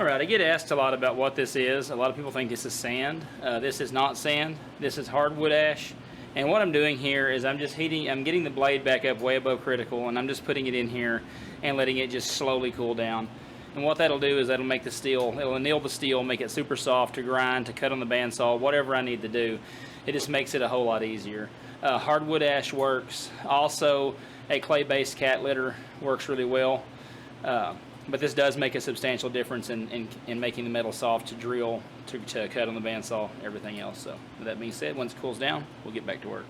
Alright, I get asked a lot about what this is. A lot of people think this is sand. This is not sand. This is hardwood ash. And what I'm doing here is I'm getting the blade back up way above critical, and I'm just putting it in here and letting it just slowly cool down. And what that'll do is that'll make the steel, it'll anneal the steel, make it super soft to grind, to cut on the bandsaw, whatever I need to do. It just makes it a whole lot easier. Hardwood ash works. Also, a clay-based cat litter works really well. But this does make a substantial difference in making the metal soft to drill, to cut on the bandsaw, everything else. So with that being said, once it cools down, we'll get back to work.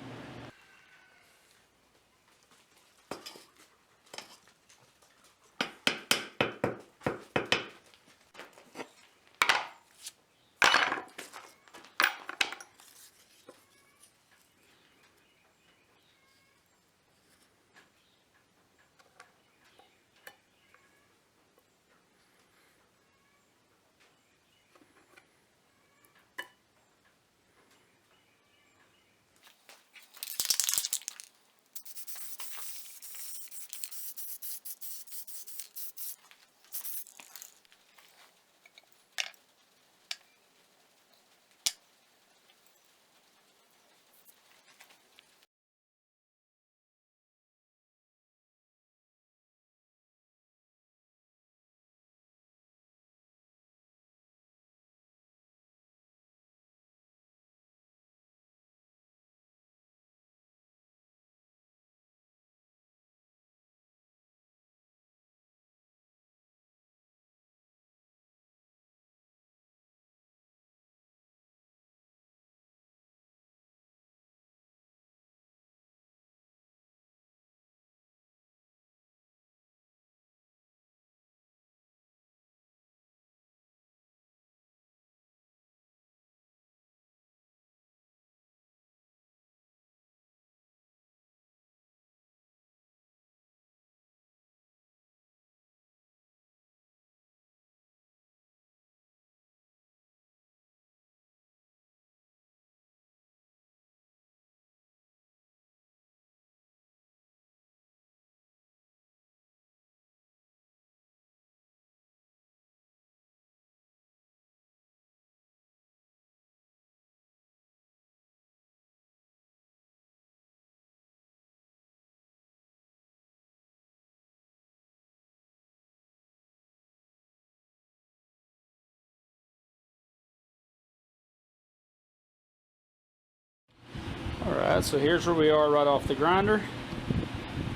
Alright, so here's where we are right off the grinder.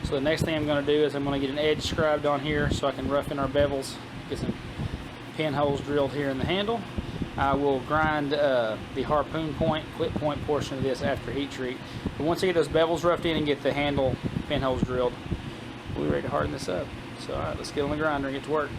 So the next thing I'm going to do is I'm going to get an edge scribed on here so I can roughen our bevels, get some pinholes drilled here in the handle. I will grind the harpoon point, clip point portion of this after heat treat. But once I get those bevels roughed in and get the handle pinholes drilled, we're ready to harden this up. So alright, let's get on the grinder and get to work.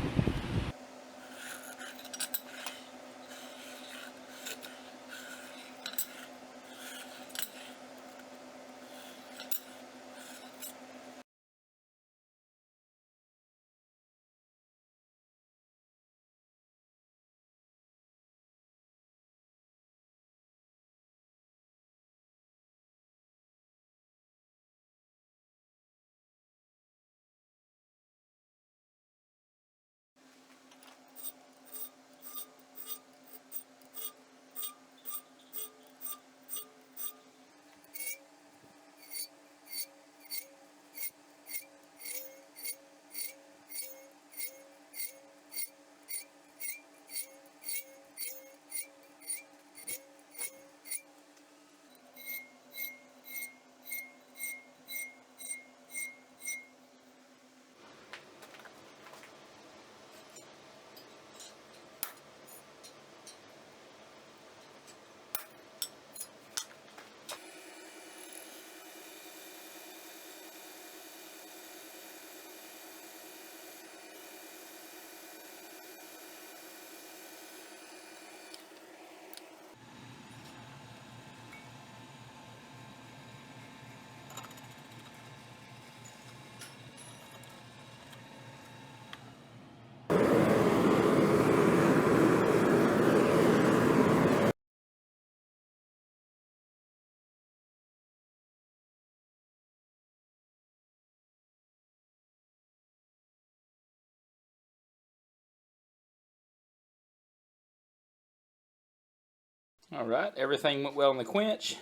Alright, everything went well in the quench.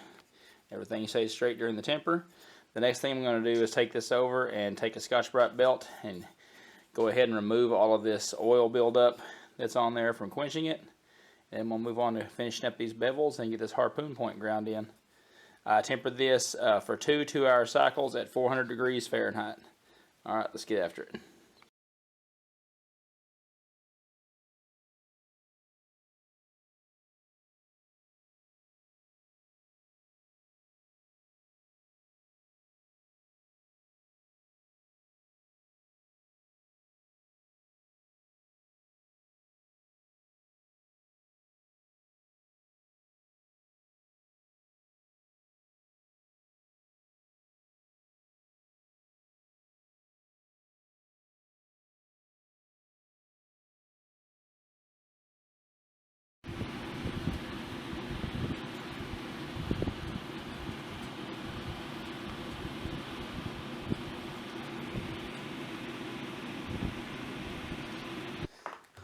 Everything stayed straight during the temper. The next thing I'm going to do is take this over and take a Scotch-Brite belt and go ahead and remove all of this oil buildup that's on there from quenching it. And we'll move on to finishing up these bevels and get this harpoon point ground in. I tempered this for 2 2-hour cycles at 400 degrees Fahrenheit. Alright, let's get after it.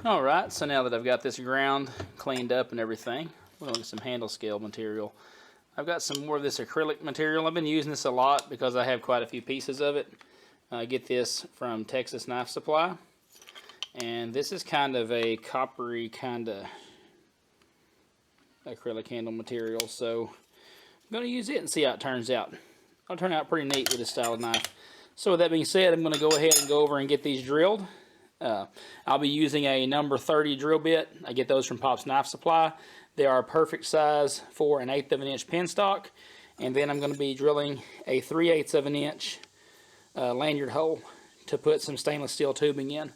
Alright, so now that I've got this ground cleaned up and everything, we're going to get some handle scale material. I've got some more of this acrylic material. I've been using this a lot because I have quite a few pieces of it. I get this from Texas Knife Supply. And this is kind of a coppery kind of acrylic handle material. So I'm going to use it and see how it turns out. It'll turn out pretty neat with this style of knife. So with that being said, I'm going to go ahead and go over and get these drilled. I'll be using a number 30 drill bit. I get those from Pop's Knife Supply. They are a perfect size for an 1/8 of an inch pin stock. And then I'm going to be drilling a 3/8 of an inch lanyard hole to put some stainless steel tubing in.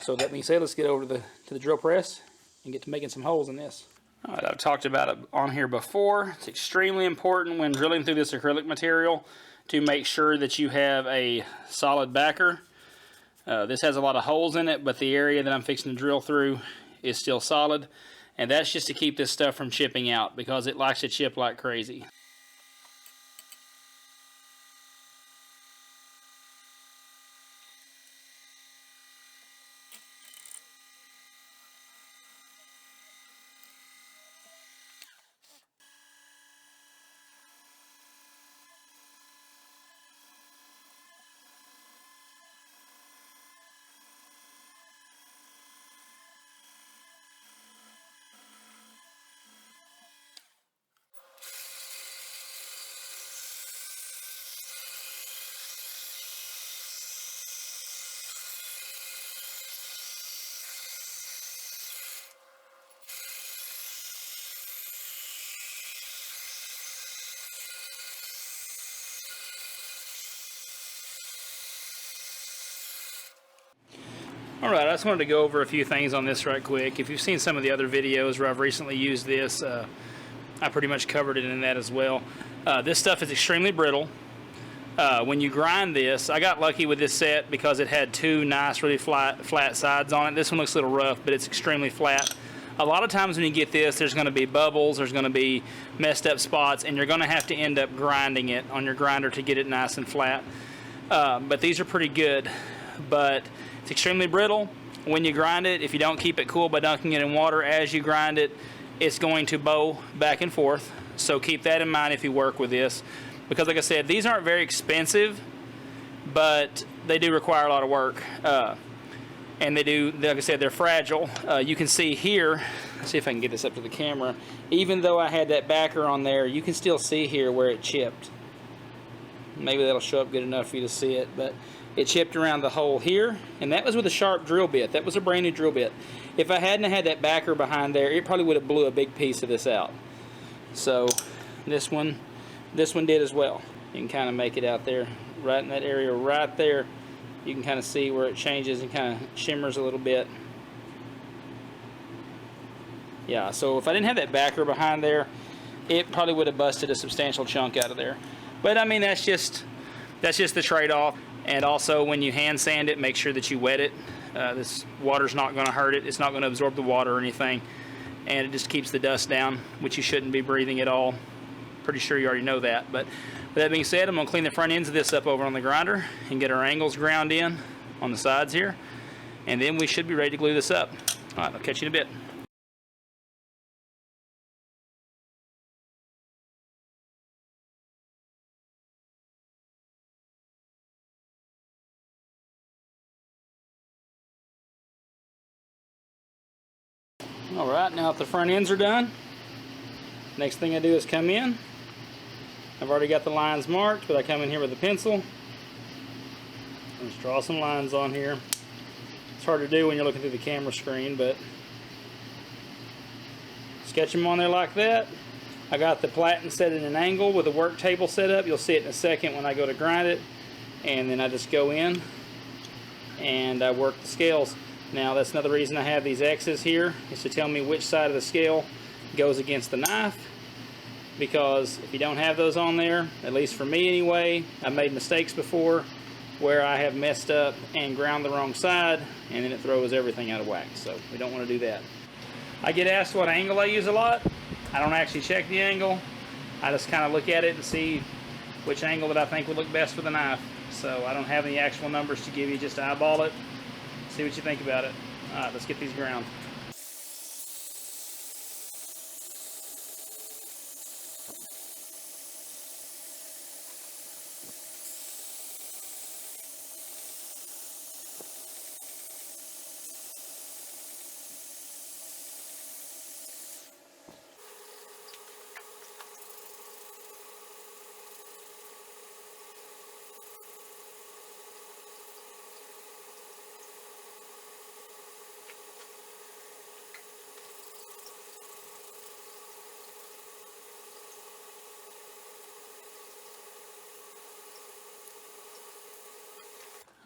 So that being said, let's get over to the drill press and get to making some holes in this. All right, I've talked about it on here before. It's extremely important when drilling through this acrylic material to make sure that you have a solid backer. This has a lot of holes in it, but the area that I'm fixing to drill through is still solid. And that's just to keep this stuff from chipping out because it likes to chip like crazy. Alright, I just wanted to go over a few things on this right quick. If you've seen some of the other videos where I've recently used this, I pretty much covered it in that as well. This stuff is extremely brittle. When you grind this, I got lucky with this set because it had two nice, really flat sides on it. This one looks a little rough, but it's extremely flat. A lot of times when you get this, there's going to be bubbles, there's going to be messed up spots, and you're going to have to end up grinding it on your grinder to get it nice and flat. But these are pretty good. But it's extremely brittle. When you grind it, if you don't keep it cool by dunking it in water as you grind it, it's going to bow back and forth. So keep that in mind if you work with this. Because like I said, these aren't very expensive, but they do require a lot of work. And they do, like I said, they're fragile. You can see here, let's see if I can get this up to the camera. Even though I had that backer on there, you can still see here where it chipped. Maybe that'll show up good enough for you to see it, but it chipped around the hole here, and that was with a sharp drill bit. That was a brand new drill bit. If I hadn't had that backer behind there, it probably would have blew a big piece of this out. So this one did as well. You can kind of make it out there, right in that area right there. You can kind of see where it changes and kind of shimmers a little bit. Yeah, so if I didn't have that backer behind there, it probably would have busted a substantial chunk out of there. But I mean, that's just the trade-off. And also, when you hand sand it, make sure that you wet it. This water's not going to hurt it. It's not going to absorb the water or anything. And it just keeps the dust down, which you shouldn't be breathing at all. Pretty sure you already know that. But with that being said, I'm going to clean the front ends of this up over on the grinder and get our angles ground in on the sides here. And then we should be ready to glue this up. All right, I'll catch you in a bit. Alright, now that the front ends are done, next thing I do is come in. I've already got the lines marked, but I come in here with a pencil and just draw some lines on here. It's hard to do when you're looking through the camera screen, but sketch them on there like that. I got the platen set at an angle with a work table set up. You'll see it in a second when I go to grind it. And then I just go in and I work the scales. Now that's another reason I have these X's here, is to tell me which side of the scale goes against the knife. Because if you don't have those on there, at least for me anyway, I've made mistakes before where I have messed up and ground the wrong side, and then it throws everything out of whack. So we don't want to do that. I get asked what angle I use a lot. I don't actually check the angle. I just kind of look at it and see which angle that I think would look best with a knife. So I don't have any actual numbers to give you, just eyeball it, see what you think about it. Alright, let's get these ground.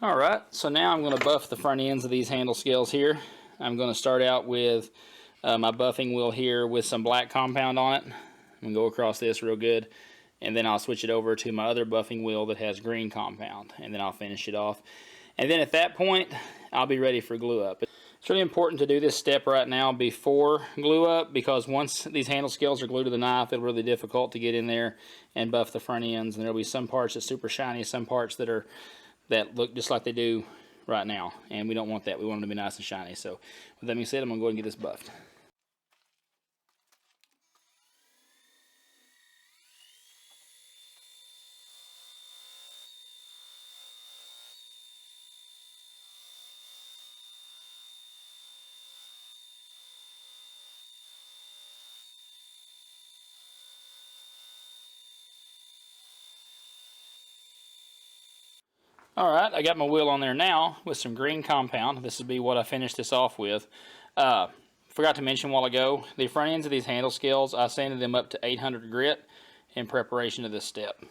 Alright, so now I'm going to buff the front ends of these handle scales here. I'm going to start out with my buffing wheel here with some black compound on it. I'm going to go across this real good, and then I'll switch it over to my other buffing wheel that has green compound, and then I'll finish it off. And then at that point, I'll be ready for glue up. It's really important to do this step right now before glue up, because once these handle scales are glued to the knife, it's really difficult to get in there and buff the front ends, and there'll be some parts that's super shiny, some parts that look just like they do right now, and we don't want that. We want them to be nice and shiny. So with that being said, I'm going to go ahead and get this buffed. Alright, I got my wheel on there now with some green compound. This would be what I finished this off with. Forgot to mention a while ago, the front ends of these handle scales, I sanded them up to 800 grit in preparation of this step.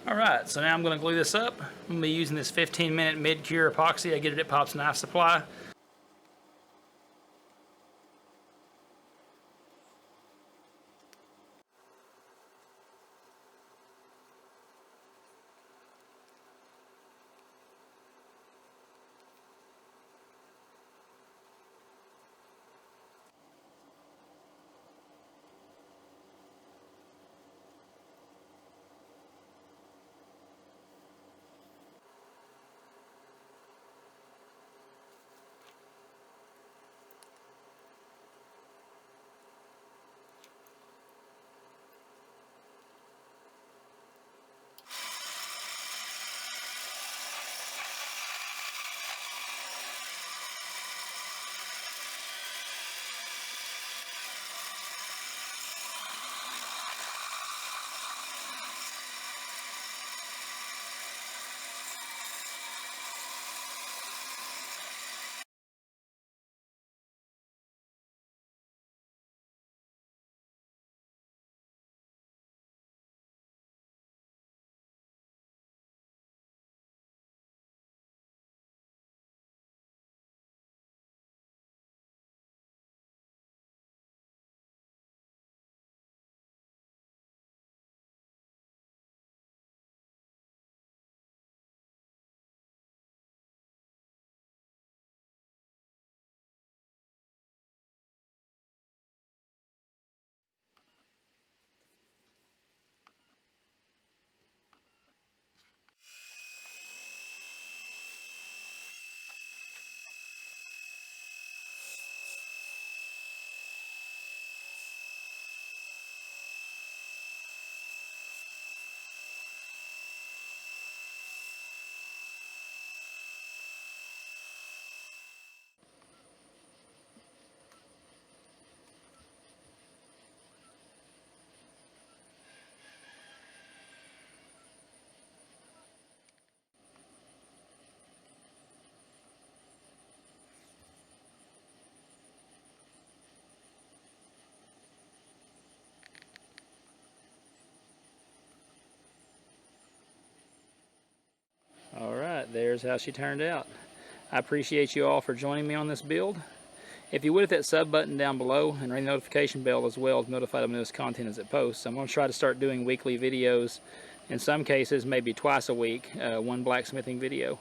Alright, so now I'm going to glue this up. I'm going to be using this 15-minute mid-cure epoxy. I get it at Pop's Knife Supply. there's how she turned out. I appreciate you all for joining me on this build. If you would hit that sub button down below and ring the notification bell as well to notify them of this content as it posts. I'm going to try to start doing weekly videos. In some cases, maybe twice a week, one blacksmithing video.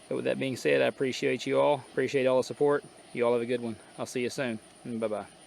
But with that being said, I appreciate you all. Appreciate all the support. You all have a good one. I'll see you soon. Bye-bye.